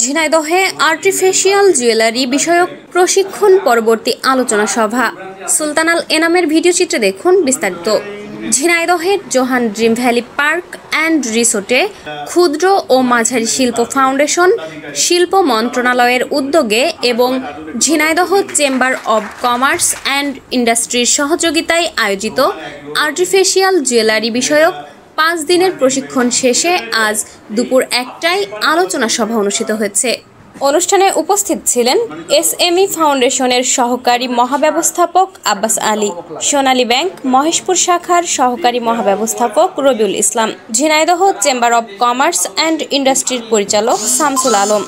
ঝিনাইদহে artificial jewellery বিষয়ক প্রশিক্ষণ পরবর্তী আলোচনা সভা। সুলতান আল এনামের ভিডিও চিত্রে দেখুন বিস্তারিত। ঝিনাইদহের Johan Dream Valley Park and রিসোর্টে ক্ষুদ্র ও মাঝারি শিল্প ফাউন্ডেশন, শিল্প মন্ত্রণালয়ের উদ্যোগে এবং Jhenaidah Chamber of Commerce and ইন্ডাস্ট্রির সহযোগিতায় আয়োজিত আর্টিফিশিয়াল জুয়েলারি বিষয়ক 5 দিনের প্রশিক্ষণ শেষে আজ দুপুর 1টায় আলোচনা সভা অনুষ্ঠিত হয়েছে। অনুষ্ঠানে উপস্থিত ছিলেন এসএমই ফাউন্ডেশনের সহকারী মহাব্যবস্থাপক আব্বাস আলী, সোনালী ব্যাংক মহেশপুর শাখার সহকারী মহাব্যবস্থাপক Rabiul Islam, Jhenaidah Chamber of Commerce and ইন্ডাস্ট্রির পরিচালক শামসুল আলম,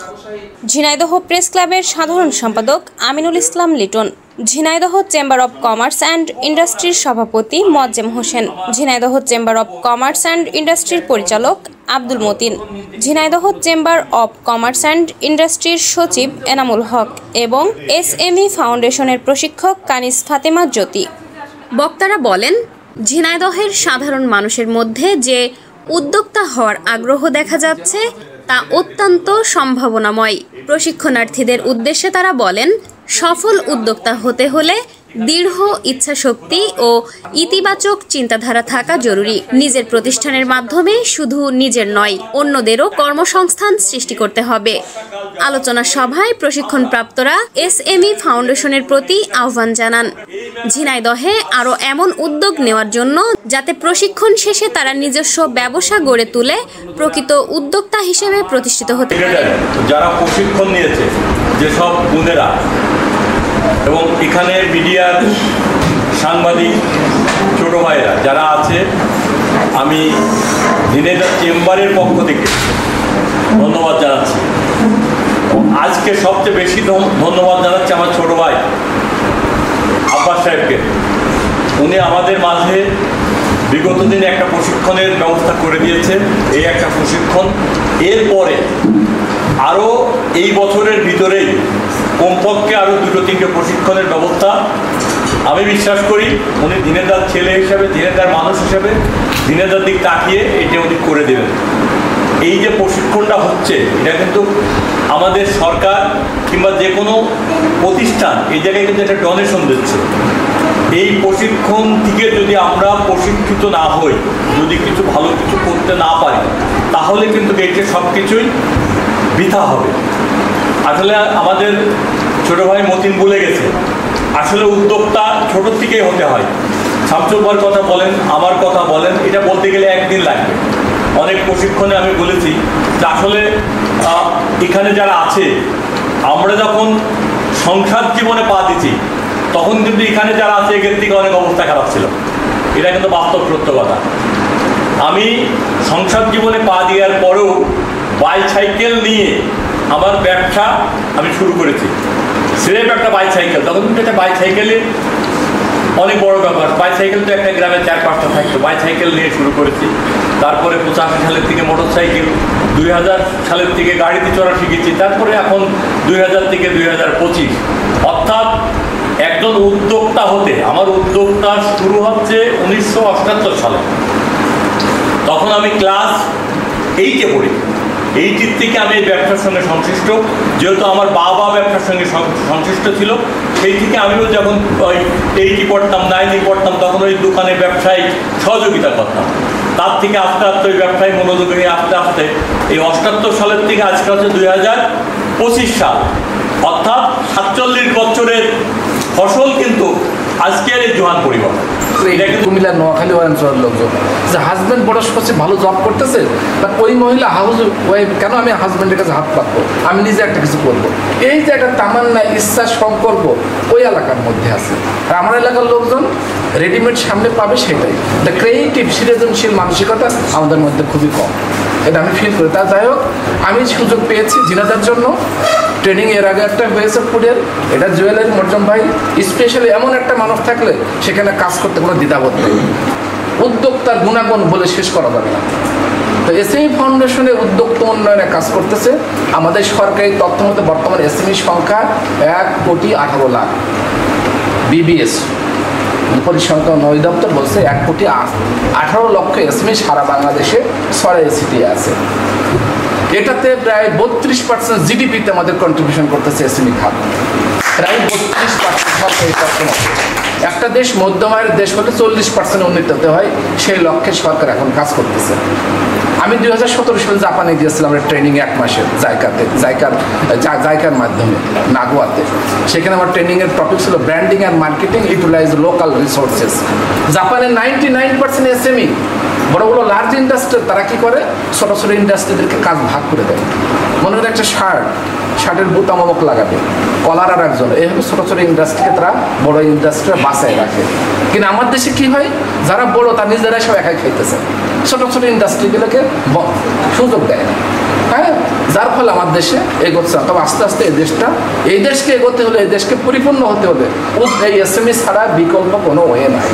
ঝিনাইদহ প্রেস ক্লাবের সাধারণ সম্পাদক Aminul Islam Liton, Jhenaidah Chamber of Commerce and ইন্ডাস্ট্রির সভাপতি Moazzem Hossain, Jhenaidah Chamber of Commerce and ইন্ডাস্ট্রির পরিচালক Abdul Matin, Jhenaidah Chamber of Commerce and ইন্ডাস্ট্রির সচিব এনামুল হক এবং এসএমই ফাউন্ডেশনের প্রশিক্ষক কানিস ফাতেমা জ্যোতি। বক্তারা বলেন, ঝিনাইদহের সাধারণ মানুষের মধ্যে যে উদ্যোক্তা হওয়ার আগ্রহ দেখা যাচ্ছে তা অত্যন্ত সম্ভাবনাময়। প্রশিক্ষণার্থীদের উদ্দেশ্যে তারা বলেন, সফল উদ্যোক্তা হতে হলে দৃঢ় ইচ্ছাশক্তি ও ইতিবাচক চিন্তাধারা থাকা জরুরি। নিজের প্রতিষ্ঠানের মাধ্যমে শুধু নিজের নয়, অন্যদেরও কর্মসংস্থান সৃষ্টি করতে হবে। আলোচনা সভায় প্রশিক্ষণপ্রাপ্তরা এসএমই ফাউন্ডেশনের প্রতি আহ্বান জানান ঝিনাইদহে আরও এমন উদ্যোগ নেওয়ার জন্য, যাতে প্রশিক্ষণ শেষে তারা নিজস্ব ব্যবসা গড়ে তুলে প্রকৃত উদ্যোক্তা হিসেবে প্রতিষ্ঠিত হতে পারে। যারা প্রশিক্ষণ নিয়েছে, যেসব বোনেরা এবং এখানে মিডিয়ার সাংবাদিক ছোট ভাইরা যারা আছে, আমি ঝিনাইদহ চেম্বারের পক্ষ থেকে ধন্যবাদ জানাচ্ছি। আজকে সবচেয়ে বেশি ধন্যবাদ জানাচ্ছি আমার ছোট ভাই আব্বাস সাহেবকে। উনি আমাদের মাঝে বিগত দিনে একটা প্রশিক্ষণের ব্যবস্থা করে দিয়েছে। এই একটা প্রশিক্ষণ, এরপরে আরও এই বছরের ভিতরেই কমপক্ষে আরও 2-3টে প্রশিক্ষণের ব্যবস্থা আমি বিশ্বাস করি উনি ঝিনাইদহের ছেলে হিসেবে, ঝিনাইদহের মানুষ হিসেবে ঝিনাইদহের দিক তাকিয়ে এটা উনি করে দেবেন। এই যে প্রশিক্ষণটা হচ্ছে, এটা কিন্তু আমাদের সরকার কিংবা যে কোনো প্রতিষ্ঠান এই জায়গায় কিন্তু একটা ডোনেশন দিচ্ছে। এই প্রশিক্ষণ থেকে যদি আমরা প্রশিক্ষিত না হই, যদি কিছু ভালো কিছু করতে না পারি, তাহলে কিন্তু এটা সব কিছুই বৃথা হবে। আসলে আমাদের ছোটো ভাই মতিন বলে গেছে, আসলে উদ্যোক্তা ছোটোর থেকেই হতে হয়। শামসুল ভাইয়ের কথা বলেন, আমার কথা বলেন, এটা বলতে গেলে একদিন লাগবে। অনেক প্রশিক্ষণে আমি বলেছি যে আসলে এখানে যারা আছে, আমরা যখন সংসার জীবনে পা দিচ্ছি, তখন কিন্তু এখানে যারা আছে এখান থেকে অনেক অবস্থা খারাপ ছিল। এটা কিন্তু বাস্তব সত্য কথা। আমি সংসার জীবনে পা দেওয়ার পরেও বাইসাইকেল নিয়ে আমার ব্যবসা আমি শুরু করেছি। স্রেফ একটা বাইসাইকেল, তখন কিন্তু একটা বাইসাইকেলে অনেক বড় ব্যাপার। বাইসাইকেল তো একটা গ্রামে 4-5টা থাকতো। বাইসাইকেল নিয়ে শুরু করেছি। তারপরে 85 সালের থেকে মোটর সাইকেল, 2000 সালের থেকে গাড়িতে চড়া শিখেছি। তারপরে এখন 2000 থেকে 2025, অর্থাৎ একজন উদ্যোক্তা হতে আমার উদ্যোক্তা শুরু হচ্ছে 1978 সালে। তখন আমি ক্লাস 8-এ পড়ি। 8 থেকে আমি এই ব্যবসার সঙ্গে সংশ্লিষ্ট, যেহেতু আমার বাবা ব্যবসার সঙ্গে সংশ্লিষ্ট ছিল, সেই থেকে আমিও যখন ওই 8 পড়তাম, 9 পড়তাম, তখন ওই দোকানে ব্যবসায় সহযোগিতা করতাম। তার থেকে আস্তে আস্তে ওই ব্যবসায় মনোযোগ নিয়ে আস্তে আস্তে এই 78 সালের থেকে আজকে হচ্ছে 2025 সাল, অর্থাৎ 47 বছরের ফসল কিন্তু আজকের এই জোহান পরিবার। কুমিল্লার নোয়াখালী অঞ্চলের লোকজন যে হাজব্যান্ড বড় করছে, ভালো জব করতেছে, বাট ওই মহিলা হাউস ওয়াইফ, কেন আমি হাজব্যান্ডের কাছে হাত পাতবো, আমি নিজে একটা কিছু করবো, এই যে একটা তামান্না, ইচ্ছা, সংকল্প ওই এলাকার মধ্যে আছে। আর আমার এলাকার লোকজন রেডিমেড সামনে পাবে, সেটাই একটা ক্রিয়েটিভ সৃজনশীল মানসিকতা আমাদের মধ্যে খুবই কম। এটা আমি ফিল করি। তা যাই হোক, আমি সুযোগ পেয়েছি ঝিনাইদহের জন্য ট্রেনিং। এর আগে একটা হয়েছে ফুডের, এটা জুয়েলারি মোয়াজ্জেম ভাই স্পেশালি এমন একটা মানুষ থাকলে সেখানে কাজ করতে কোনো দ্বিধাবোধ নেই। উদ্যোক্তার গুণাগুণ বলে শেষ করা যাবে না। তো এসএমই ফাউন্ডেশনের উদ্যোক্তা উন্নয়নে কাজ করতেছে। আমাদের সরকারি তথ্য মতে বর্তমানে এসএমই সংখ্যা 1,18,00,000। বিবিএস পরিসংখ্যান অধিদপ্তর বলছে 1,18,00,000 এসএমই সারা বাংলাদেশে ছড়িয়ে ছিটিয়ে আছে। এটাতে প্রায় 32% জিডিপিতে আমাদের কন্ট্রিবিউশন করতেছে এসএমই খাত, প্রায় 32%। একটা দেশ মধ্যম আয়ের দেশ হলে 40% উন্নীত হতে হয়, সেই লক্ষ্যে সরকার এখন কাজ করতেছে। আমি 2017 সালে জাপানে গিয়েছিলাম ট্রেনিং 1 মাসের জাইকার মাধ্যমে নাগোয়াতে। সেখানে আমার ট্রেনিংয়ের টপিক ছিল branding and marketing utilise local resources. জাপানে 99% এসএমই, বড় বড় লার্জ ইন্ডাস্ট্রি, তারা কি করে ছোটো ছোটো ইন্ডাস্ট্রিদেরকে কাজ ভাগ করে দেয়। মনে হয় একটা শার্টের বোতাম অমুক লাগাবে, কলার আর একজন, এইভাবে ছোটো ছোটো ইন্ডাস্ট্রিকে তারা বড় ইন্ডাস্ট্রি বাঁচায় রাখে। কিন্তু আমার দেশে কি হয়, যারা বড় তার নিজেরাই সব একাই খাইতেছে, ছোটো ছোটো ইন্ডাস্ট্রিগুলোকে সুযোগ দেয় না। হ্যাঁ, যার ফলে আমার দেশে এগোচ্ছে না। তবে আস্তে আস্তে এই দেশকে এগোতে হলে, এই দেশকে পরিপূর্ণ হতে হলে এই এসএমই ছাড়া বিকল্প কোনো ওয়ে নাই।